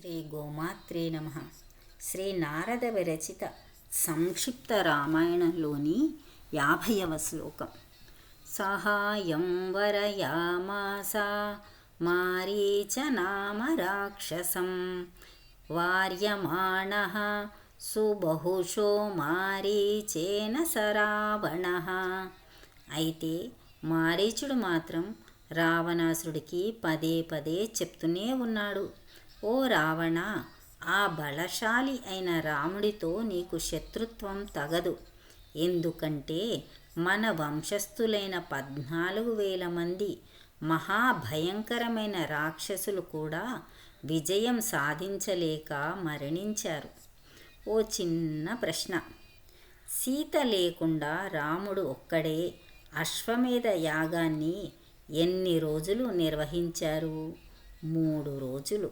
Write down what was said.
శ్రీ గోమాత్రే నమః. శ్రీ నారద విరచిత సంక్షిప్త రామాయణంలోని 50వ శ్లోకం. సహాయం వరయామాస మారీచ నామ రాక్షసం వార్యమాణః సుబహుశో మారీచేన సరావణః. అయితే మారీచుడు మాత్రం రావణాసుడికి పదే పదే చెప్తూనే ఉన్నాడు, ఓ రావణ, ఆ బలశాలి అయిన రాముడితో నీకు శత్రుత్వం తగదు. ఎందుకంటే మన వంశస్థులైన 14,000 మంది మహాభయంకరమైన రాక్షసులు కూడా విజయం సాధించలేక మరణించారు. ఓ చిన్న ప్రశ్న. సీత లేకుండా రాముడు ఒక్కడే అశ్వమేధ యాగాన్ని ఎన్ని రోజులు నిర్వహించారు? 3 రోజులు.